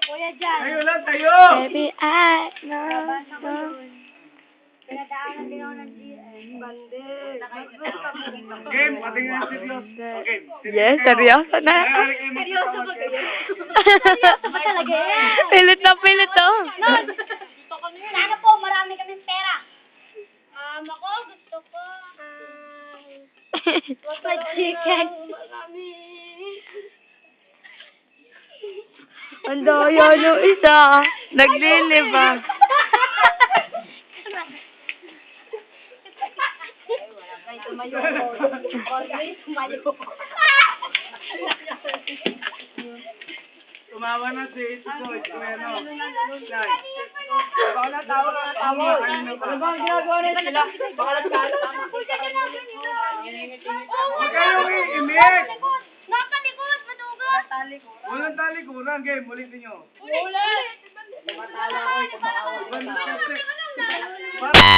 Kuya dyan. Tayo lang, tayo! Baby, I know. Pinadaanan din ako ng GM. Bande. Game, patingin na seryoso. Okay. Yes, seryoso na. Seryoso ba kayo? Seryoso ba talaga yan? Pilit na pilit to. Sana po, marami kaming pera. Ako, gusto ko. Chicken. Marami. Ang daya nung isa. Naglilibang. Tumayo ko. Always tumayo. Tumawa na si Joy. Ano? Baka natawa ka natawa. Ano ba ang ginagawa rin sila? Baka nagkala. Huwag kayong iimik! Napalikod, matugot. Walang talikuran. Game, ulitin nyo. Ulit. Ibang